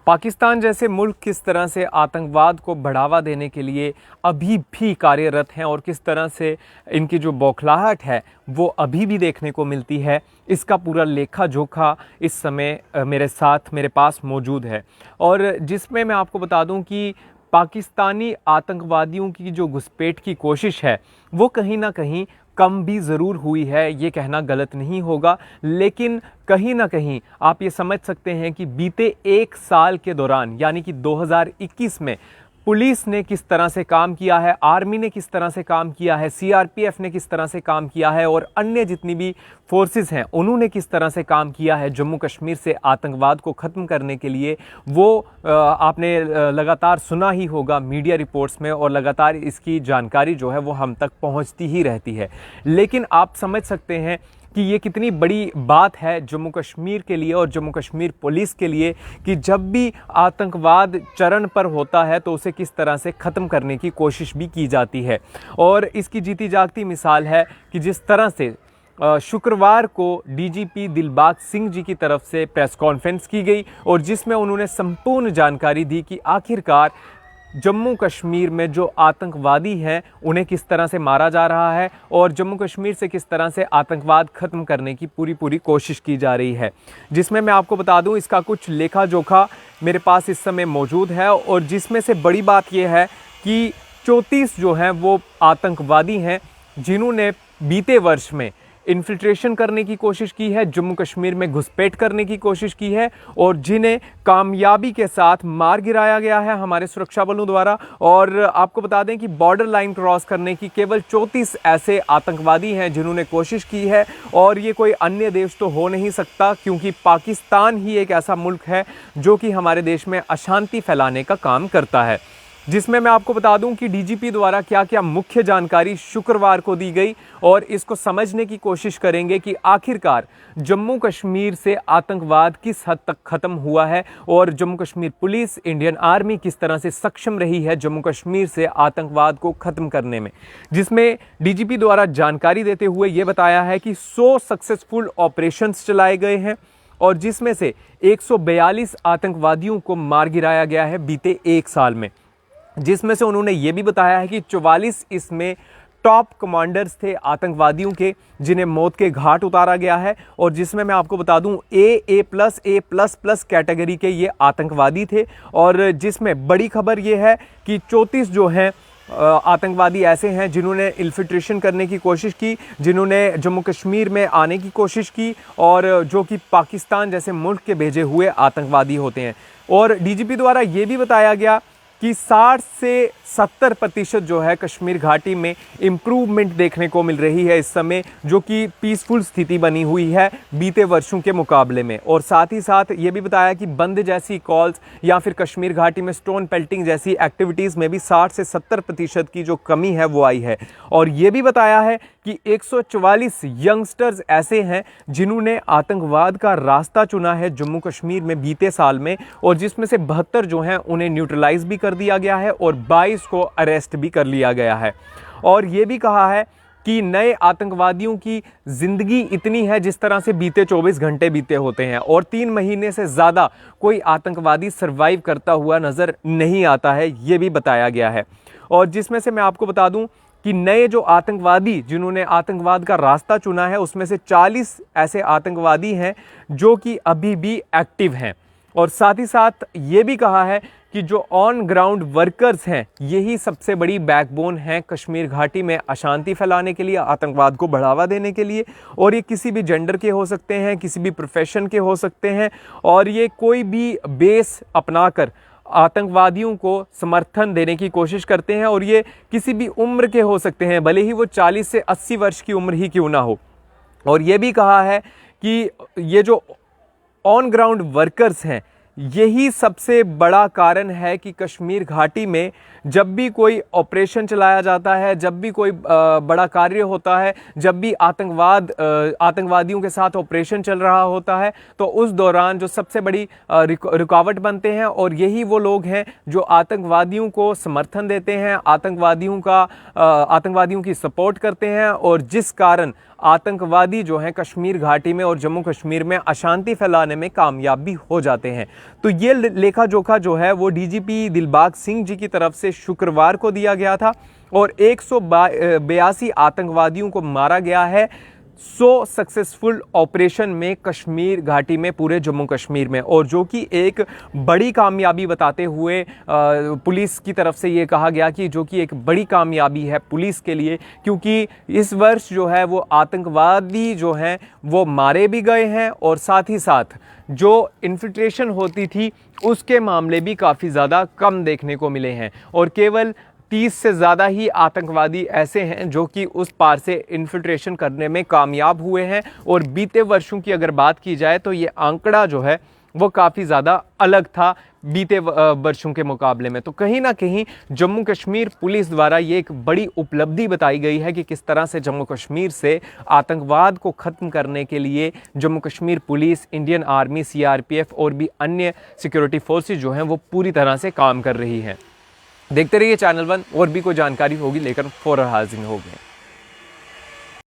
पाकिस्तान जैसे मुल्क किस तरह से आतंकवाद को बढ़ावा देने के लिए अभी भी कार्यरत हैं और किस तरह से इनकी जो बौखलाहट है वो अभी भी देखने को मिलती है, इसका पूरा लेखा जोखा इस समय मेरे साथ मेरे पास मौजूद है। और जिसमें मैं आपको बता दूं कि पाकिस्तानी आतंकवादियों की जो घुसपैठ की कोशिश है वो कहीं ना कहीं कम भी ज़रूर हुई है, ये कहना गलत नहीं होगा। लेकिन कहीं ना कहीं आप ये समझ सकते हैं कि बीते एक साल के दौरान यानी कि 2021 में पुलिस ने किस तरह से काम किया है, आर्मी ने किस तरह से काम किया है, सीआरपीएफ ने किस तरह से काम किया है और अन्य जितनी भी फोर्सेस हैं उन्होंने किस तरह से काम किया है जम्मू कश्मीर से आतंकवाद को ख़त्म करने के लिए। वो आपने लगातार सुना ही होगा मीडिया रिपोर्ट्स में और लगातार इसकी जानकारी जो है वो हम तक पहुंचती ही रहती है। लेकिन आप समझ सकते हैं कि ये कितनी बड़ी बात है जम्मू कश्मीर के लिए और जम्मू कश्मीर पुलिस के लिए कि जब भी आतंकवाद चरण पर होता है तो उसे किस तरह से ख़त्म करने की कोशिश भी की जाती है। और इसकी जीती जागती मिसाल है कि जिस तरह से शुक्रवार को डीजीपी दिलबाग सिंह जी की तरफ से प्रेस कॉन्फ्रेंस की गई और जिसमें उन्होंने संपूर्ण जानकारी दी कि आखिरकार जम्मू कश्मीर में जो आतंकवादी हैं उन्हें किस तरह से मारा जा रहा है और जम्मू कश्मीर से किस तरह से आतंकवाद ख़त्म करने की पूरी कोशिश की जा रही है। जिसमें मैं आपको बता दूं इसका कुछ लेखा जोखा मेरे पास इस समय मौजूद है और जिसमें से बड़ी बात यह है कि 34 जो हैं वो आतंकवादी हैं जिन्होंने बीते वर्ष में इन्फिल्ट्रेशन करने की कोशिश की है, जम्मू कश्मीर में घुसपैठ करने की कोशिश की है और जिन्हें कामयाबी के साथ मार गिराया गया है हमारे सुरक्षा बलों द्वारा। और आपको बता दें कि बॉर्डर लाइन क्रॉस करने की केवल 34 ऐसे आतंकवादी हैं जिन्होंने कोशिश की है और ये कोई अन्य देश तो हो नहीं सकता क्योंकि पाकिस्तान ही एक ऐसा मुल्क है जो कि हमारे देश में अशांति फैलाने का काम करता है। जिसमें मैं आपको बता दूं कि डीजीपी द्वारा क्या क्या मुख्य जानकारी शुक्रवार को दी गई और इसको समझने की कोशिश करेंगे कि आखिरकार जम्मू कश्मीर से आतंकवाद किस हद तक ख़त्म हुआ है और Jammu Kashmir police, Indian army किस तरह से सक्षम रही है जम्मू कश्मीर से आतंकवाद को ख़त्म करने में। जिसमें डीजीपी द्वारा जानकारी देते हुए ये बताया है कि 100 सक्सेसफुल ऑपरेशंस चलाए गए हैं और जिसमें से 142 आतंकवादियों को मार गिराया गया है बीते एक साल में। जिसमें से उन्होंने ये भी बताया है कि 44 इसमें टॉप कमांडर्स थे आतंकवादियों के जिन्हें मौत के घाट उतारा गया है और जिसमें मैं आपको बता दूं A++ कैटेगरी के ये आतंकवादी थे। और जिसमें बड़ी खबर ये है कि 34 जो हैं आतंकवादी ऐसे हैं जिन्होंने इन्फिल्ट्रेशन करने की कोशिश की, जिन्होंने जम्मू कश्मीर में आने की कोशिश की और जो कि पाकिस्तान जैसे मुल्क के भेजे हुए आतंकवादी होते हैं। और डीजीपी द्वारा ये भी बताया गया कि 60 से 70% जो है कश्मीर घाटी में इम्प्रूवमेंट देखने को मिल रही है इस समय, जो कि पीसफुल स्थिति बनी हुई है बीते वर्षों के मुकाबले में। और साथ ही साथ ये भी बताया कि बंद जैसी कॉल्स या फिर कश्मीर घाटी में स्टोन पेल्टिंग जैसी एक्टिविटीज़ में भी 60 से 70% की जो कमी है वो आई है। और ये भी बताया है कि 144 यंगस्टर्स ऐसे हैं जिन्होंने आतंकवाद का रास्ता चुना है जम्मू कश्मीर में बीते साल में और जिसमें से 72 जो हैं उन्हें न्यूट्रलाइज भी कर दिया गया है और 22 को अरेस्ट भी कर लिया गया है। और ये भी कहा है कि नए आतंकवादियों की ज़िंदगी इतनी है जिस तरह से बीते 24 घंटे बीते होते हैं और 3 महीने से ज़्यादा कोई आतंकवादी सर्वाइव करता हुआ नज़र नहीं आता है, ये भी बताया गया है। और जिसमें से मैं आपको बता दूं कि नए जो आतंकवादी जिन्होंने आतंकवाद का रास्ता चुना है उसमें से 40 ऐसे आतंकवादी हैं जो कि अभी भी एक्टिव हैं। और साथ ही साथ ये भी कहा है कि जो ऑन ग्राउंड वर्कर्स हैं यही सबसे बड़ी बैकबोन हैं कश्मीर घाटी में अशांति फैलाने के लिए, आतंकवाद को बढ़ावा देने के लिए। और ये किसी भी जेंडर के हो सकते हैं, किसी भी प्रोफेशन के हो सकते हैं और ये कोई भी बेस अपनाकर आतंकवादियों को समर्थन देने की कोशिश करते हैं। और ये किसी भी उम्र के हो सकते हैं, भले ही वो 40 से 80 वर्ष की उम्र ही क्यों ना हो। और ये भी कहा है कि ये जो ऑन ग्राउंड वर्कर्स हैं यही सबसे बड़ा कारण है कि कश्मीर घाटी में जब भी कोई ऑपरेशन चलाया जाता है, जब भी कोई बड़ा कार्य होता है, जब भी आतंकवादियों के साथ ऑपरेशन चल रहा होता है तो उस दौरान जो सबसे बड़ी रुकावट बनते हैं और यही वो लोग हैं जो आतंकवादियों को समर्थन देते हैं, आतंकवादियों की सपोर्ट करते हैं और जिस कारण आतंकवादी जो हैं कश्मीर घाटी में और जम्मू कश्मीर में अशांति फैलाने में कामयाब भी हो जाते हैं। तो ये लेखा जोखा जो है वो डीजीपी दिलबाग सिंह जी की तरफ से शुक्रवार को दिया गया था और 182 आतंकवादियों को मारा गया है 100 सक्सेसफुल ऑपरेशन में कश्मीर घाटी में, पूरे जम्मू कश्मीर में, और जो कि एक बड़ी कामयाबी बताते हुए पुलिस की तरफ से ये कहा गया कि जो कि एक बड़ी कामयाबी है पुलिस के लिए, क्योंकि इस वर्ष जो है वो आतंकवादी जो हैं वो मारे भी गए हैं और साथ ही साथ जो इन्फिल्ट्रेशन होती थी उसके मामले भी काफ़ी ज़्यादा कम देखने को मिले हैं और केवल 30 से ज़्यादा ही आतंकवादी ऐसे हैं जो कि उस पार से इन्फिल्ट्रेशन करने में कामयाब हुए हैं। और बीते वर्षों की अगर बात की जाए तो ये आंकड़ा जो है वो काफ़ी ज़्यादा अलग था बीते वर्षों के मुकाबले में। तो कहीं ना कहीं जम्मू कश्मीर पुलिस द्वारा ये एक बड़ी उपलब्धि बताई गई है कि किस तरह से जम्मू कश्मीर से आतंकवाद को ख़त्म करने के लिए Jammu Kashmir police, Indian army, CRPF और भी अन्य सिक्योरिटी फोर्सेज जो हैं वो पूरी तरह से काम कर रही हैं। देखते रहिए चैनल 1, और भी कोई जानकारी होगी लेकर फौरन हाजिर होंगे।